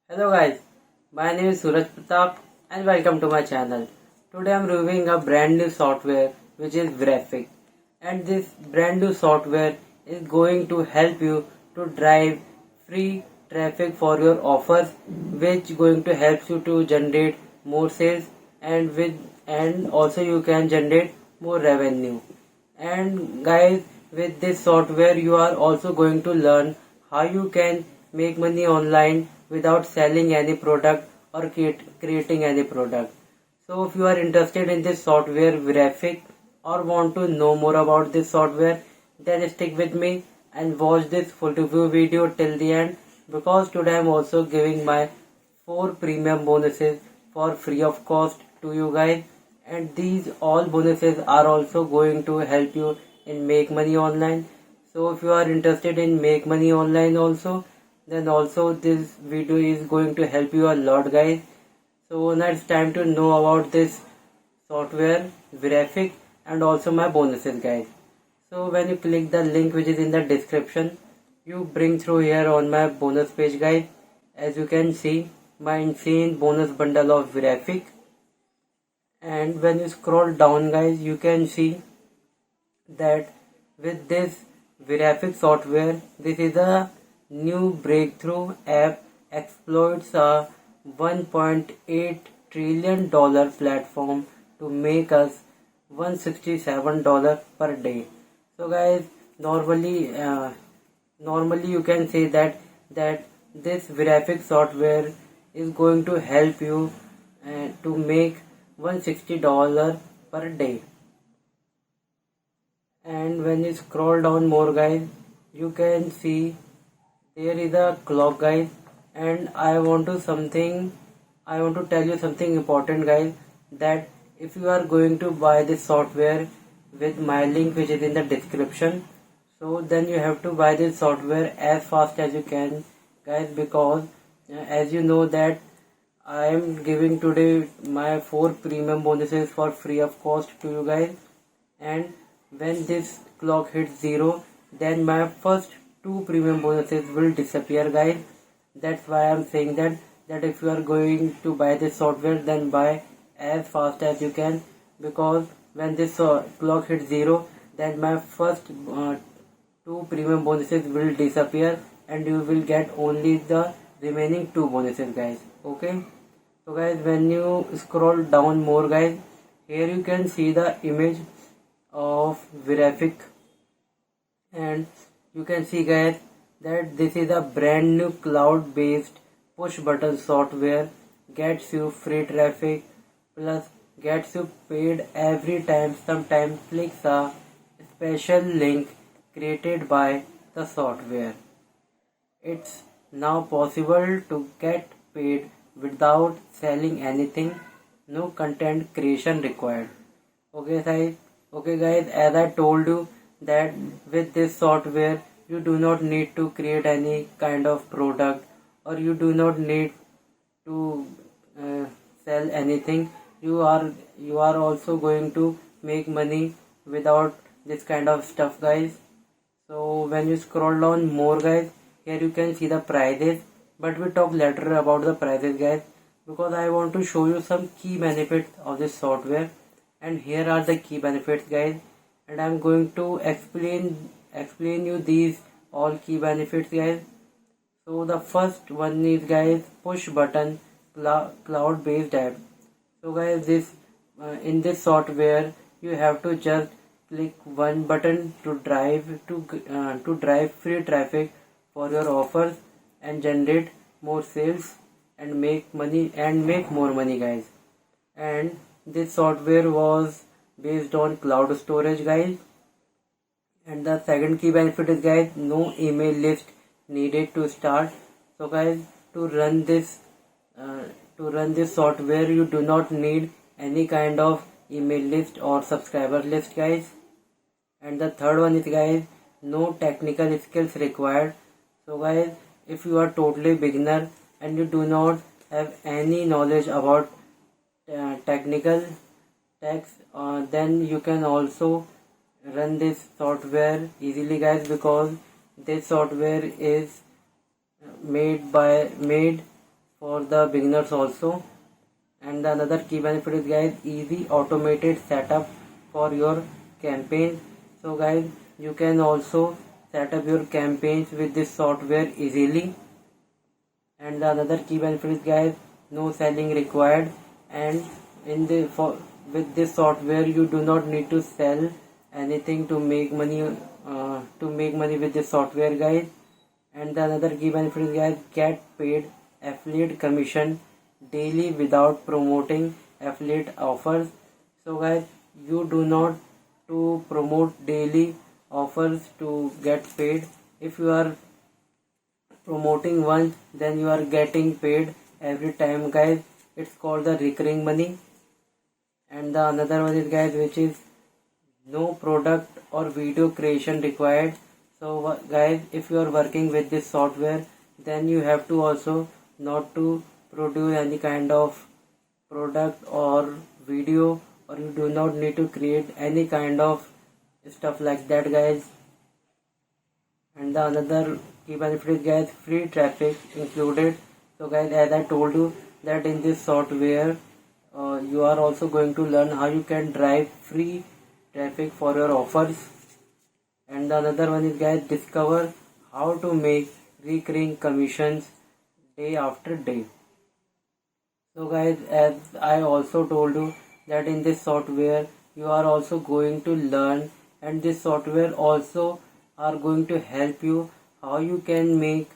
Hello guys, my name is Suraj Pratap and welcome to my channel. Today I am reviewing a brand new software which is Graphic, and this brand new software is going to help you to drive free traffic for your offers, which going to help you to generate more sales and also you can generate more revenue. And guys, with this software you are also going to learn how you can make money online without selling any product or creating any product. So if you are interested in this software Graphic or want to know more about this software, then stick with me and watch this full review video till the end, because today I am also giving my 4 premium bonuses for free of cost to you guys, and these all bonuses are also going to help you in make money online. So if you are interested in make money online also, then also this video is going to help you a lot guys. So now it's time to know about this software Graphic and also my bonuses guys. So when you click the link which is in the description, you bring through here on my bonus page guys. As you can see, my insane bonus bundle of Graphic, and when you scroll down guys, you can see that with this Graphic software, this is a new breakthrough app exploits a $1.8 trillion platform to make us $167 per day. So guys, normally you can say that this Graphic software is going to help you to make $160 per day. And when you scroll down more guys, you can see there is a clock guys, and I want to tell you something important guys, that if you are going to buy this software with my link which is in the description, so then you have to buy this software as fast as you can guys, because as you know that I am giving today my 4 premium bonuses for free of cost to you guys, and when this clock hits 0, then my first 2 premium bonuses will disappear guys. That's why I'm saying that if you are going to buy this software, then buy as fast as you can, because when this clock hits 0, then my first 2 premium bonuses will disappear and you will get only the remaining 2 bonuses guys. Okay, so guys, when you scroll down more guys, here you can see the image of Graphic, and you can see guys that this is a brand new cloud based push button software, gets you free traffic plus gets you paid every time sometime clicks a special link created by the software. It's now possible to get paid without selling anything, no content creation required. Okay guys, as I told you that with this software you do not need to create any kind of product, or you do not need to sell anything. You are also going to make money without this kind of stuff guys. So when you scroll down more guys, here you can see the prices, but we talk later about the prices guys, because I want to show you some key benefits of this software. And here are the key benefits guys, and I'm going to explain you these all key benefits guys. So the first one is guys, push button cloud based app. So guys, this in this software you have to just click one button to drive free traffic for your offers and generate more sales and make money and make more money guys. And this software was based on cloud storage guys. And the second key benefit is guys, no email list needed to start. So guys, to run this software you do not need any kind of email list or subscriber list guys. And the third one is guys, no technical skills required. So guys, if you are totally beginner and you do not have any knowledge about technical tax, then you can also run this software easily guys, because this software is made for the beginners also. And the another key benefit is guys, easy automated setup for your campaign. So guys, you can also set up your campaigns with this software easily. And the another key benefit is guys, no selling required. And in the with this software you do not need to sell anything to make money, with this software guys. And the another key benefit is guys, get paid affiliate commission daily without promoting affiliate offers. So guys, you do not to promote daily offers to get paid. If you are promoting once, then you are getting paid every time guys. It's called the recurring money. And the another one is guys, which is no product or video creation required. So guys, if you are working with this software, then you have to also not to produce any kind of product or video, or you do not need to create any kind of stuff like that guys. And the another key benefit is guys, free traffic included. So guys, as I told you that in this software you are also going to learn how you can drive free traffic for your offers. And the another one is guys, discover how to make recurring commissions day after day. So guys, as I also told you that in this software you are also going to learn, and this software also are going to help you how you can make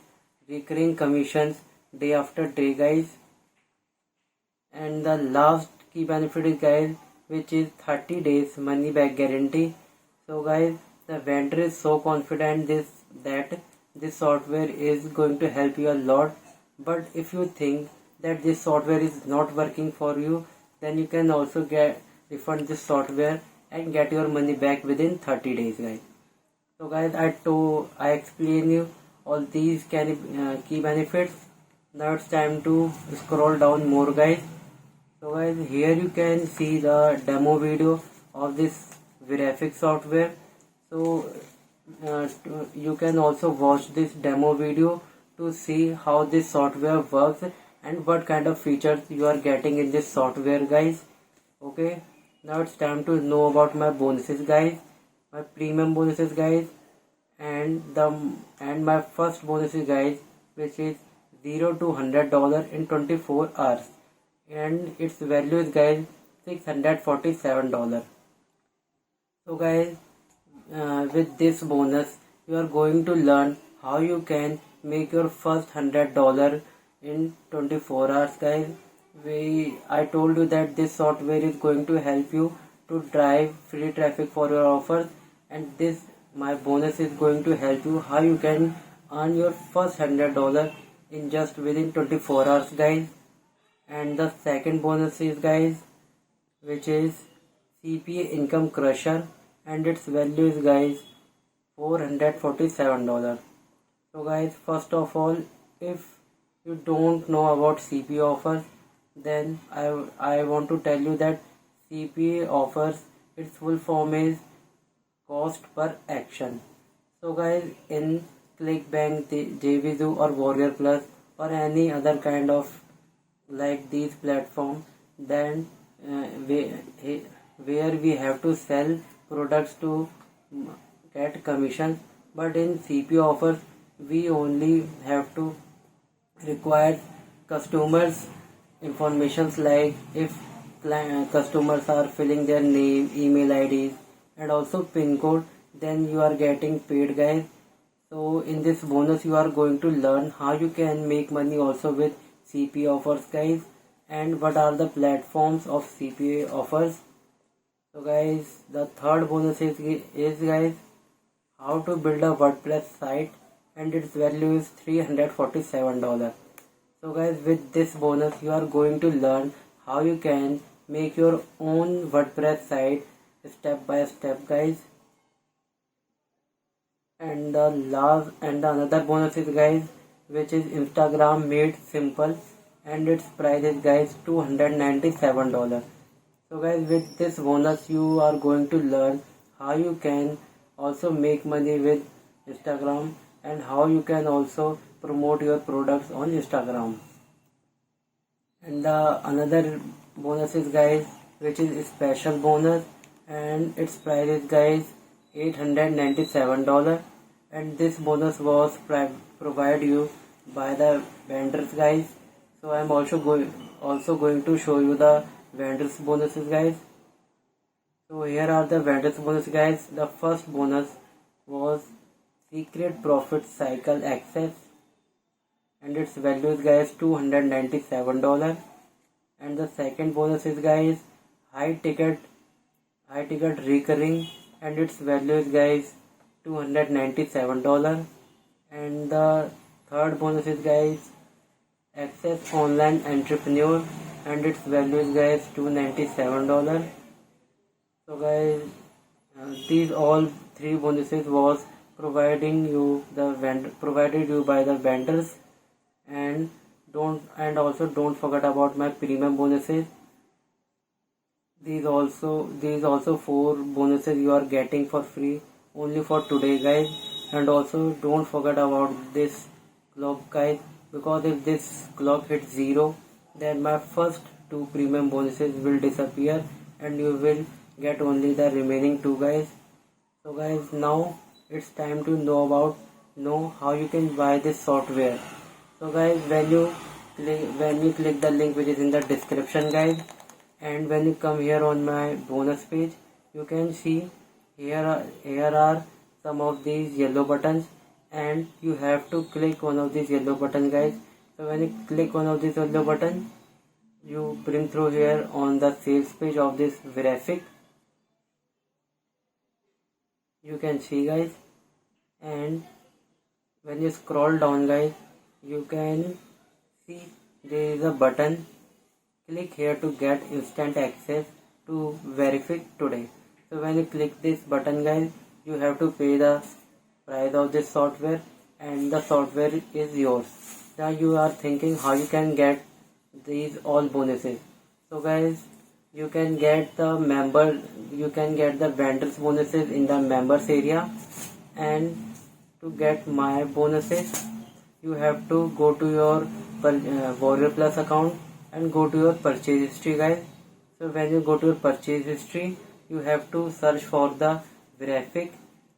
recurring commissions day after day guys. And the last key benefit is guys, which is 30 days money back guarantee. So guys, the vendor is so confident that this software is going to help you a lot. But if you think that this software is not working for you, then you can also refund this software and get your money back within 30 days guys. So guys, I explain you all these key benefits. Now it's time to scroll down more guys. So guys, here you can see the demo video of this Verific software. So you can also watch this demo video to see how this software works and what kind of features you are getting in this software guys. Okay, now it's time to know about my bonuses guys, my premium bonuses guys, and my first bonuses guys, which is $0 to $100 in 24 hours, and its value is guys $647. So guys, with this bonus you are going to learn how you can make your first $100 in 24 hours guys. I told you that this software is going to help you to drive free traffic for your offers, and this my bonus is going to help you how you can earn your first $100 in just within 24 hours guys. And the second bonus is guys, which is CPA Income Crusher, and its value is guys $447. So guys, first of all, if you don't know about CPA offers, then I want to tell you that CPA offers, its full form is cost per action. So guys, in ClickBank, JVZoo or Warrior Plus or any other kind of like these platforms, then where we have to sell products to get commission. But in CPO offers we only have to require customers informations, like if customers are filling their name, email IDs and also pin code, then you are getting paid guys. So in this bonus you are going to learn how you can make money also with CPA offers guys, and what are the platforms of CPA offers. So guys, the third bonus is guys, how to build a WordPress site, and its value is $347. So guys, with this bonus you are going to learn how you can make your own WordPress site step by step guys. And the another bonus is guys, which is Instagram Made Simple, and its price is guys $297. So guys, with this bonus you are going to learn how you can also make money with Instagram and how you can also promote your products on Instagram. and the another bonus is guys, which is a special bonus, and its price is guys $897, and this bonus was provided you by the vendors guys. So I'm also going to show you the vendors bonuses guys. So here are the vendors bonus guys. The first bonus was secret profit cycle access, and its value is guys $297. And the second bonus is guys high ticket recurring, and its value is guys $297. And the third bonus is guys access online entrepreneur, and its value is guys $297. So guys, these all three bonuses was provided you by the vendors, and also don't forget about my premium bonuses. These also four bonuses you are getting for free only for today guys. And also don't forget about this clock guys, because if this clock hits 0, then my first two premium bonuses will disappear and you will get only the remaining two guys. So guys, now it's time to know how you can buy this software. So guys, when you click the link which is in the description guys, and when you come here on my bonus page, you can see here are some of these yellow buttons, and you have to click one of these yellow buttons guys. So when you click one of these yellow buttons, you bring through here on the sales page of this Verific. You can see guys, and when you scroll down guys, you can see there is a button. Click here to get instant access to Verific today. So when you click this button guys, you have to pay the price of this software, and the software is yours. Now you are thinking how you can get these all bonuses. So guys, you can get the vendors bonuses in the members area, and to get my bonuses you have to go to your Warrior Plus account and go to your purchase history guys. So when you go to your purchase history, you have to search for the Verific,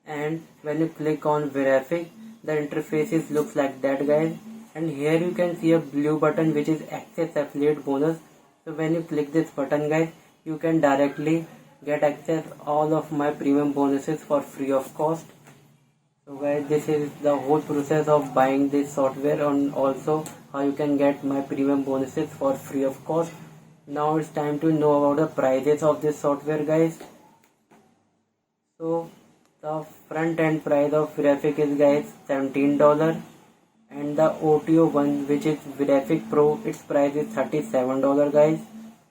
and when you click on Verific, the interface looks like that guys, and here you can see a blue button which is access affiliate bonus. So when you click this button guys, you can directly get access all of my premium bonuses for free of cost. So guys, this is the whole process of buying this software, and also how you can get my premium bonuses for free of cost. Now it's time to know about the prices of this software guys. So the front end price of Verific is guys $17, and the OTO one, which is Verific Pro, its price is $37 guys,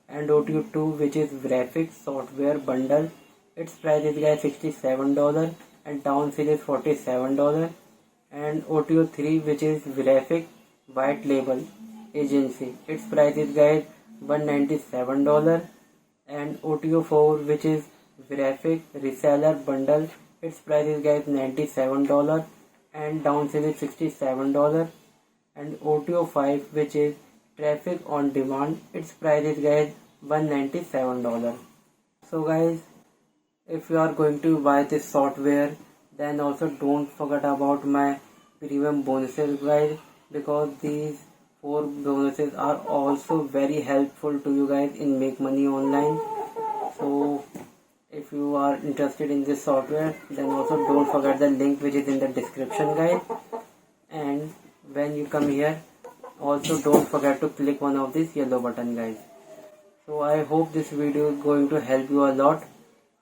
and OTO 2, which is Verific Software Bundle, its price is guys $67, and down sale is $47. And OTO 3, which is Verific White Label Agency, its price is guys $197. And OTO 4, which is Verific Reseller Bundle, its price is guys $97, and down sale is $67. And OTO 5, which is Traffic on Demand, its price is guys $197. So guys, if you are going to buy this software, then also don't forget about my premium bonuses guys, because these 4 bonuses are also very helpful to you guys in make money online. So if you are interested in this software, then also don't forget the link which is in the description guys. And when you come here, also don't forget to click one of these yellow button guys. So I hope this video is going to help you a lot.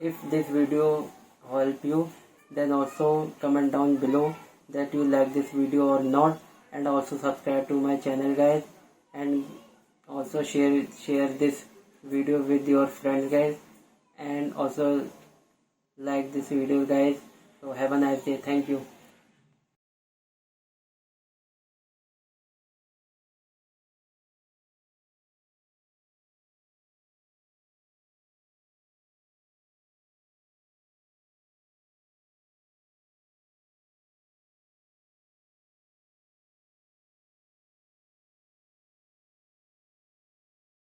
If this video help you, then also comment down below that you like this video or not, and also subscribe to my channel guys, and also share this video with your friends guys, and also like this video guys. So have a nice day. Thank you.